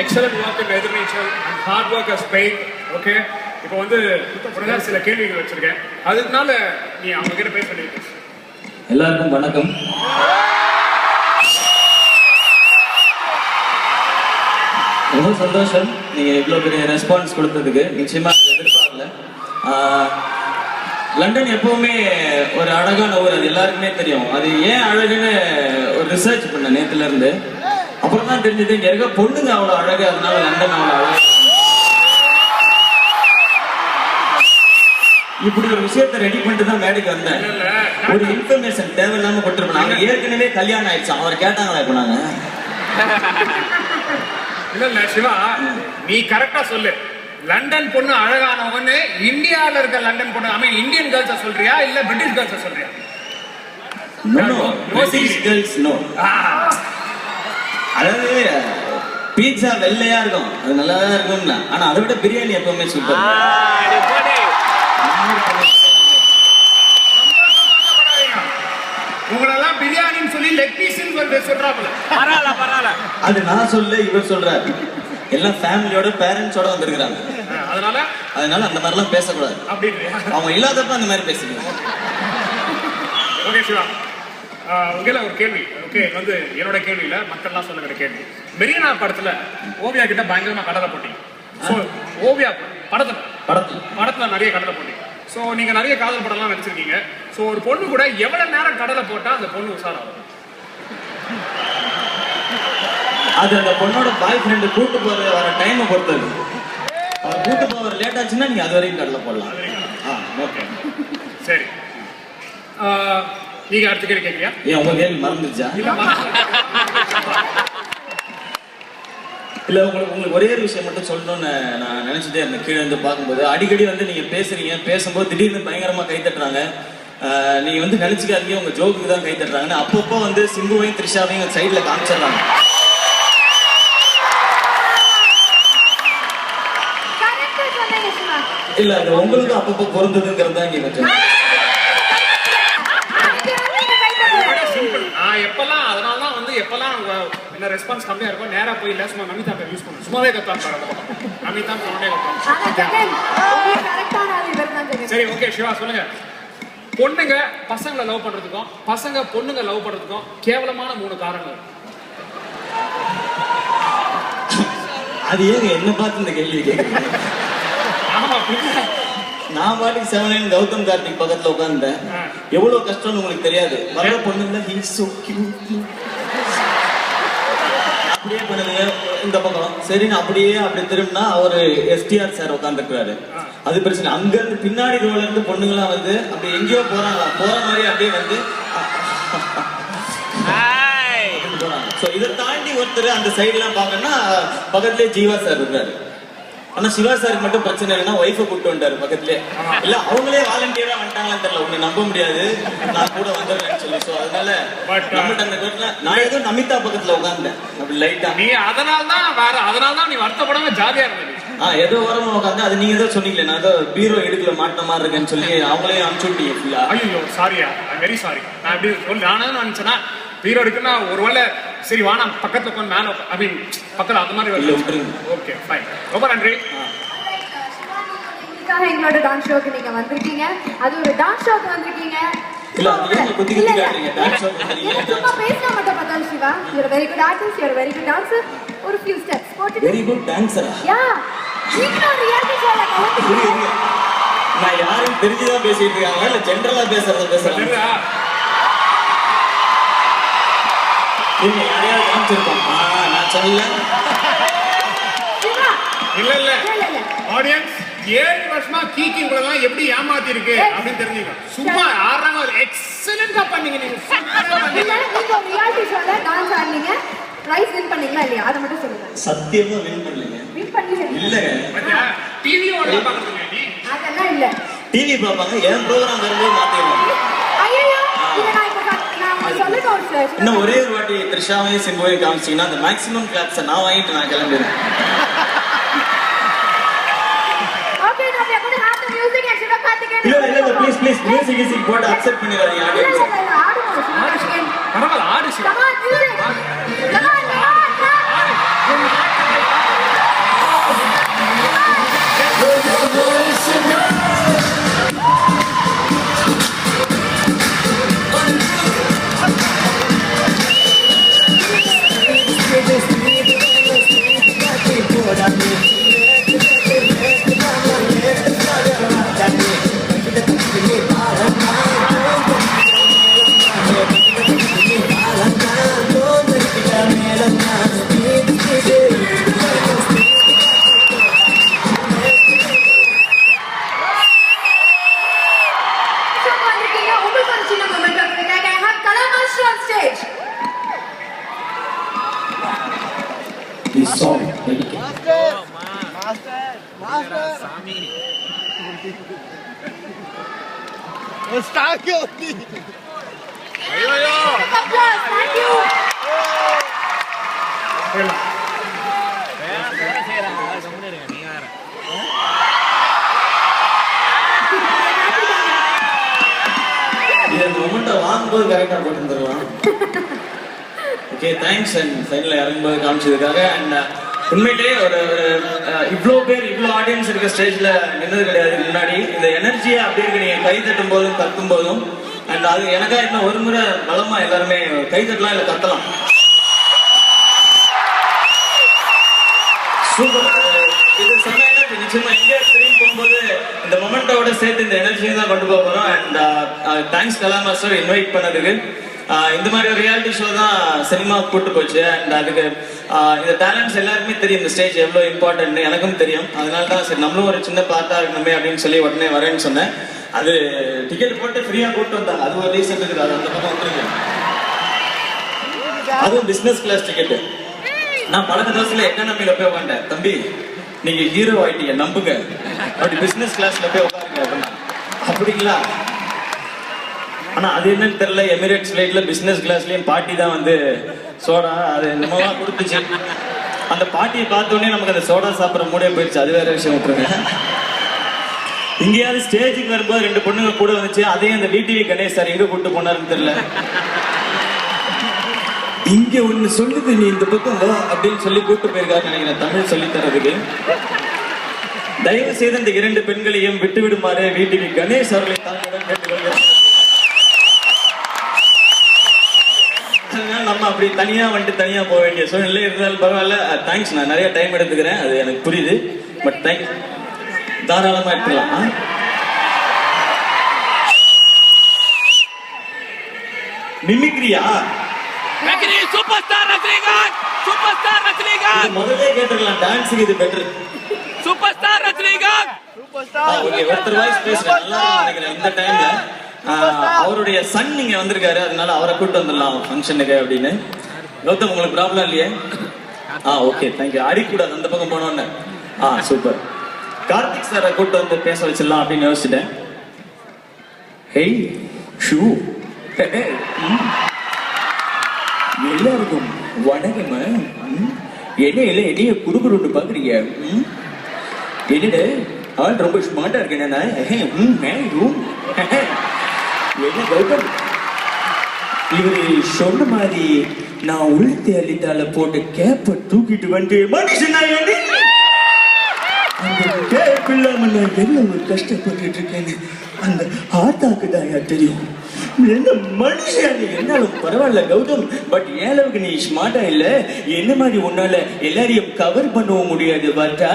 Excellent work in Ethirneechal and hard work has paid. Okay, இப்போ வந்து உடனே சில கேள்விகள் வச்சிருக்கேன், அதுக்குனால நீ அவங்க கிட்ட பேச வேண்டியது. எல்லாருக்கும் வணக்கம். ரொம்ப சந்தோஷம் நீங்க இவ்வளவு பெரிய ரெஸ்பான்ஸ் கொடுத்ததுக்கு. நிச்சயமா எதிர்பார்க்கல. லண்டன் எப்பவுமே ஒரு அழகான ஊர், அது எல்லாருக்குமே தெரியும். அது ஏன் அழகுன்னு ஒரு ரிசர்ச் பண்ண நேத்துல இருந்து அப்புறம் தான் தெரிஞ்சது இங்க இருக்க பொண்ணுங்க அவ்வளவு அழகு, அதனால லண்டன் அவ்வளவு அழகு. இப்படி ஒரு விஷயத்தை ரெடி பண்ணிட்டு தான் மேடைக்கு வந்தேன். ஒரு இன்ஃபர்மேஷன் தேவையில்லாம கொடுத்துருப்போம். நாங்க ஏற்கனவே கல்யாணம் ஆயிடுச்சு, அவர் கேட்டாங்களா இப்ப நாங்க? இல்ல சிவா, நீ கரெக்டா சொல்லு. லண்டன் பொண்ணு அழகானவன்னு இந்தியால இருக்க லண்டன் பொண்ணு, ஐ மீன் இந்தியன் கேர்ள்ஸ் சொல்றியா இல்ல பிரிட்டிஷ் கேர்ள்ஸ் சொல்றியா? No, British girls no. அதாவது பீட்சா வெள்ளையா இருக்கும், அது நல்லா தான் இருக்கும்னா, ஆனா அதை விட பிரியாணி எப்பவுமே சூப்பர். உங்களெல்லாம் பிரியாணின்னு சொல்லி லெக் பீஸ்ன்னு சொல்றாப்புல. பரவாயில்ல. அது நான் சொல்ல, இவர் சொல்றாரு. எல்லாம் ஃபேமிலியோட பேரண்ட்ஸோட வந்திருக்கிறாங்க, அதனால அந்த மாதிரிலாம் பேசக்கூடாது. அவங்க இல்லாதப்ப அந்த மாதிரி பேசுங்க. ஓகே சிவா, உங்கள ஒரு கேள்வி. ஓகே, வந்து என்னோட கேள்வி இல்ல, மக்கள்லாம் சொல்லுகிற கேள்வி. மெரினா படத்துல ஓவியா கிட்ட பயங்கரமா கடலை போட்டீங்க. ஸோ ஓவியா படத்துல நிறைய கடலை போட்டீங்க. ஸோ நீங்க நிறைய காதல் படம்லாம் நடிச்சிருக்கீங்க. ஸோ ஒரு பொண்ணு கூட எவ்வளவு நேரம் கடலை போட்டா அந்த பொண்ணு உஷாராகும்? அது அந்த பொண்ணோட பாய் ஃப்ரெண்டு கூட்டு போற வர டைமை பொறுத்தது. அவர் கூட்டு போற லேட் ஆச்சுன்னா நீங்க அது வரைக்கும் கடலை போடலாம். ஓகே, சரி. நீங்க அடுத்த கேள்வி கேட்கறியா? ஏன் உங்க கேள்வி மறந்துருச்சா? இல்ல, உங்களுக்கு ஒரே ஒரு விஷயம் மட்டும் சொல்லணும்னு நான் நினைச்சிட்டே இருந்தேன். கீழே இருந்து பார்க்கும்போது அடிக்கடி வந்து நீங்க பேசுறீங்க, பேசும்போது திடீர்னு பயங்கரமா கை தட்டுறாங்க. நீங்க வந்து நினைச்சுக்காதீங்க உங்க ஜோக்குக்கு தான் கை தட்டுறாங்கன்னு. அப்பப்போ வந்து சிம்புவையும் த்ரிஷாவையும் சைட்ல காமிச்சிடறாங்க. இல்ல, அது உங்களுக்கு அப்பப்போ பொருந்ததுங்கிறது தான் இங்க கொஞ்சம். எப்பெல்லாம் அதனாலதான் வந்து எப்பெல்லாம் என்ன ரெஸ்பான்ஸ் கம்மியா இருக்கும், நேரா போய் இல்ல சும்மா நமிதா பேர் யூஸ் பண்ணும். சும்மாவே கத்தாங்க நமிதா சொன்னே கத்தாங்க. சரி, ஓகே சிவா சொல்லுங்க. பொண்ணுங்க பசங்களை லவ் பண்றதுக்கும் பசங்க பொண்ணுங்க லவ் பண்றதுக்கும் கேவலமான 3 காரணங்கள். அது ஏங்க என்ன பார்த்து இந்த கேள்வி கேட்குறீங்க? நான் பாட்டுக்கு செவனேன் கௌதம் கார்த்திக் பக்கத்துல உட்கார்ந்தேன். எவ்வளவு கஷ்டம்னு உங்களுக்கு தெரியாது. வர பொண்ணுங்கள அப்படியே பண்ணுங்க இந்த பக்கம். சரி, நான் அப்படி திரும்பினா அவரு எஸ்டிஆர் சார் உட்காந்துருக்காரு. அது பிரச்சனை. அங்க இருந்து பின்னாடி ரோல இருந்து பொண்ணுங்களாம் வந்து அப்படி எங்கேயோ போறாங்களா, போற மாதிரி அப்படியே வந்து போறாங்க. சோ இதை தாண்டி ஒருத்தர் அந்த சைடு எல்லாம் பாக்கணும்னா பக்கத்துலயே ஜீவா சார் இருக்காரு. ஆனா சிவா சாருக்கு மட்டும் பிரச்சனை இல்லைன்னா ஒய்ஃபை கூப்பிட்டு வந்துட்டாரு பக்கத்துலயே. இல்ல அவங்களே வாலண்டியரா வந்துட்டாங்களான்னு தெரியல, உன்னை நம்ப முடியாது, நான் கூட வந்துடுறேன்னு சொல்லி. சோ அதனால நம்மகிட்ட அந்த வீட்டுல நான் ஏதோ நமிதா பக்கத்துல உட்கார்ந்தேன் அப்படி லைட்டா. நீ அதனாலதான் நீ வருத்தப்படாம ஜாலியா இருந்தது. ஏதோ ஓரமா உட்காந்து அது நீங்க ஏதோ சொன்னீங்களே, நான் ஏதோ பீரோ எடுக்கல மாட்டின மாதிரி இருக்கேன்னு சொல்லி அவங்களே அனுப்பிச்சு விட்டீங்க ஃபுல்லா. ஐயோ சாரியா, வெரி சாரி. நான் எப்படி சொல்லி நானும் நினைச்சேன்னா பீரோ எடுக்குன்னா ஒருவேளை சரி வானா பக்கத்துல உட்காந்து மேல ஐ மீன் பக்கத்துல அந்த மாதிரி விட்டுருங்க. ஓகே ஃபைன், ரொம்ப நன்றி. எங்களோட டான்ஸ் ஷோக்கு நீங்க வந்திருக்கீங்க, அது ஒரு டான்ஸ் ஷோக்கு வந்திருக்கீங்க. இல்ல நீங்க குத்தி குத்தி காட்டுறீங்க டான்ஸ் ஷோக்கு வந்திருக்கீங்க. சும்மா பேசினா மட்டும் பத்தாது Shiva. You are very good artist, you are very good dancer. ஒரு few steps போட்டு வெரி குட் டான்சரா? யா, நீங்க ரியாலிட்டி ஷோல கலந்துட்டீங்க. நான் யாரும் தெரிஞ்சுதான் பேசிட்டு இருக்காங்க இல்ல ஜெனரலா பேசுறேன். நீங்க யாரையாவது காமிச்சிருக்கோம்? நான் சொல்லல. இல்ல ஆடியன்ஸ் 7 வருஷமா கீக்கிங்கலாம் எப்படி ஏமாத்தி இருக்கு அப்படின்னு தெரிஞ்சுங்க. சும்மா ஆறாங்க எக்ஸலென்ட்டா பண்ணீங்க. நீங்க ரியாலிட்டி ஷோல டான்ஸ் ஆடுனீங்க, பிரைஸ் வின் பண்ணீங்களா இல்லையா? அத மட்டும் சொல்லுங்க. சத்தியமா வின் பண்ணலங்க. வின் பண்ணீங்க இல்லங்க. டிவி ஓட பாக்குறீங்க நீ? அதெல்லாம் இல்ல. டிவி பாப்பாங்க, என் ப்ரோகிராம் வரும்போது மாத்திடுவாங்க. ஐயோ, இத நான் இப்ப நான் சொல்லணும் சார். இன்னும் ஒரே ஒரு வாட்டி த்ரிஷாவையும் சிம்புவையும் காமிச்சீங்கன்னா அந்த மேக்ஸிமம் கிளாப்ஸை நான் வாங்கிட்டு நான் கிளம்பிடுறேன். Okay, now we are going to have the music and Shiva Karthikeyan. இல்ல ப்ளீஸ் மியூசிக் போட்டு அக்செப்ட் பண்ணிடாதீங்க ஆடியன்ஸ். பரவாயில்ல, ஆடு Siva. Come on, music. Come on. perform. Applause. Thank you. போயிடலாம். இது அந்த மொமெண்ட்டை வாங்கும்போது கரெக்டாக போட்டுருந்துடலாம். Okay, thanks. அண்ட் ஃபைனலில் இறங்கும்போது காமிச்சதுக்காக. அண்ட் உண்மையிலேயே ஒரு இவ்வளோ பேர் இவ்வளோ ஆடியன்ஸ் இருக்க ஸ்டேஜில் நின்னது கிடையாது முன்னாடி. இந்த எனர்ஜியை அப்படி இருக்கு, நீங்கள் கை தட்டும் போதும் கத்தும் போதும். அண்ட் அது எனக்கா இன்னும் ஒரு முறை பலமாக எல்லாருமே கை தட்டலாம் இல்லை கத்தலாம். சூப்பர். இது செம்ம எனர்ஜி. நிச்சயமா இந்தியா திரும்பி போகும்போது இந்த மொமெண்டோட சேர்த்து இந்த எனர்ஜியும் தான் கொண்டு போக போறோம். And thanks Kala master invite பண்ணதுக்கு. இந்த மாதிரி ஒரு ரியாலிட்டி ஷோ தான் சினிமா கூட்டு போச்சு. அண்ட் அதுக்கு இந்த டேலண்ட்ஸ் எல்லாருக்குமே தெரியும் இந்த ஸ்டேஜ் எவ்வளோ இம்பார்ட்டன்ட், எனக்கும் தெரியும். அதனால தான் சரி நம்மளும் ஒரு சின்ன பார்ட்டா இருக்கணுமே அப்படின்னு சொல்லி உடனே வரேன்னு சொன்னேன். அது டிக்கெட் போட்டு ஃப்ரீயா கூட்டு வந்தாங்க. அது ஒரு ரீசன் இருக்குது. அது அந்த பக்கம் வந்துருக்கேன். அதுவும் பிசினஸ் கிளாஸ் டிக்கெட். நான் பழக்க தோசையில எக்கானமில போய் உட்காண்டேன். தம்பி நீங்க ஹீரோ ஆயிட்டீங்க நம்புங்க, அப்படி பிசினஸ் கிளாஸ்ல போய் உட்காருங்க அப்படின்னா. அப்படிங்களா? ஆனா அது என்னன்னு தெரியல, எமிரேட்ஸ் ஃபிளைட்ல பிசினஸ் கிளாஸ்லயும் பாட்டி தான் வந்து சோடா அது என்னமோ கொடுத்துச்சு. அந்த பாட்டியை பார்த்தோன்னே நமக்கு அந்த சோடா சாப்பிட்ற மூடே போயிடுச்சு. அது வேற விஷயம் விட்டுருங்க. இங்கேயாவது ஸ்டேஜுக்கு வரும்போது 2 பொண்ணுங்க கூட வந்துச்சு. அதையும் அந்த டிடிவி கணேஷ் சார் எங்க கூட்டு போனாருன்னு தெரியல. இங்க ஒண்ணு சொல்லுது, நீ இந்த பக்கம் வா அப்படின்னு சொல்லி கூட்டு போயிருக்காரு நினைக்கிறேன், தமிழ் சொல்லி தரதுக்கு. தயவு செய்து இந்த 2 பெண்களையும் விட்டு விடுமாறு டிடிவி கணேஷ் அவர்களை தாங்களுடன் கேட்டுக்கொள்கிறேன். நம்ம அப்படி தனியா வந்துட்டு தனியா போக வேண்டிய சூழ்நிலை இருந்தாலும் பரவாயில்ல. தேங்க்ஸ். நான் நிறைய டைம் எடுத்துக்கிறேன், அது எனக்கு புரியுது. பட் தேங்க்ஸ், தாராளமா எடுத்துக்கலாம். மிமிக்ரியா? Super star Rajinikanth, super star Rajinikanth. முதல்ல கேட்டுக்கலாம், டான்ஸுக்கு இது better. Super star Rajinikanth. Okay, ஒருத்தர் வாய்ஸ் பேசுறேன் நல்லா நினைக்கிறேன். இந்த டைம்ல அவருடைய சன் நீங்க வந்திருக்காரு, அதனால அவரை கூட்டு வந்துடலாம் ஃபங்க்ஷனுக்கு அப்படின்னு. கௌதம் உங்களுக்கு ப்ராப்ளம் இல்லையே? Okay, thank you. அடிக்கூடாது அந்த பக்கம் போனோன்னு. சூப்பர். கார்த்திக் சாரை கூட்டு வந்து பேச வச்சிடலாம் அப்படின்னு யோசிச்சுட்டேன். ஹேய் ஷூ, எல்லாருக்கும் வணக்கமா? என்ன என்னைய குறுகுறுன்னு பாக்குறீங்க? என்னட ஆள் ரொம்ப ஸ்மார்ட்டா இருக்கேன். என்ன கௌதம், இவரு சொன்ன மாதிரி நான் உளுத்தி அள்ளித்தால போட்டு கேப்ப தூக்கிட்டு வந்து மனுஷனா அந்த கேப் இல்லாம நான் எவ்வளவு கஷ்டப்பட்டு இருக்கேன்னு அந்த ஆத்தாக்கு தான் தெரியும். என்ன மனுஷன் என்னாலும் பரவாயில்ல கௌதம், பட் ஏளவுக்கு நீ ஸ்மார்ட்டா இல்ல. என்ன மாதிரி உன்னால எல்லாரையும் கவர் பண்ணவும் முடியாது. பார்த்தா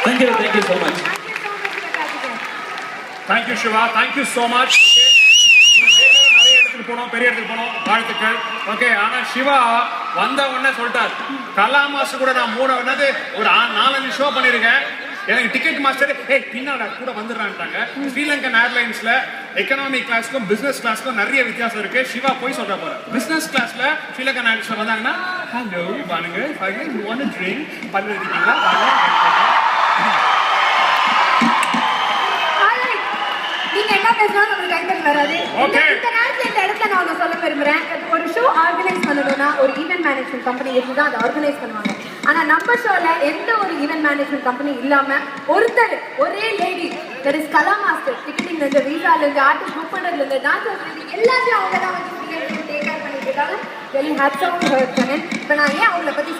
thank you so much. Thank you Shiva, thank you so much. நிறைய இடத்துக்கு போனோம், பெரிய இடத்துக்கு போனோம், வாழ்த்துக்கள். ஓகே, ஆனா சிவா வந்த உடனே சொல்லிட்டார், கலா மாஸ்டர் கூட நான் ஒரு 4-5 ஷோ பண்ணிருக்கேன். எனக்கு டிக்கெட் மாஸ்டர் பின்னாடா கூட வந்துடுறான்ட்டாங்க. ஸ்ரீலங்கன் ஏர்லைன்ஸ்ல எக்கனாமி கிளாஸ்க்கும் பிசினஸ் கிளாஸ்க்கும் நிறைய வித்தியாசம் இருக்கு. சிவா போய் சொல்ற போற பிசினஸ் கிளாஸ்ல ஸ்ரீலங்கன் ஏர்லைன்ஸ்ல வந்தாங்கன்னா ஹலோ வாங்க ட்ரிங்க் பண்ணிருக்கீங்களா? நீங்க என்ன பேசினாலும் உங்களுக்கு கைத்தறி வராது. இந்த நேரத்துல இந்த இடத்துல நான் ஒன்று சொல்ல விரும்புறேன். ஒரு ஷோ ஆர்கனைஸ் பண்ணணும்னா ஒரு ஈவென்ட் மேனேஜ்மெண்ட் கம்பெனி இருக்குதான் அதை ஆர்கனைஸ் பண்ணுவாங்க. ஆனா நம்ம ஷோல எந்த ஒரு ஈவென்ட் மேனேஜ்மெண்ட் கம்பெனி இல்லாம ஒருத்தர் ஒரே lady, that is Kala master, டிக்கெட்டிங்ல இருந்து விசால இருந்து ஆர்டிஸ்ட் புக் பண்றதுல இருந்து டான்சர்ஸ்ல இருந்து எல்லாத்தையும் அவங்க தான் வந்து டேக் கேர் பண்ணிட்டு இருக்காங்க. Very hats off to her. இப்ப நான் ஏன் அவங்கள பத்தி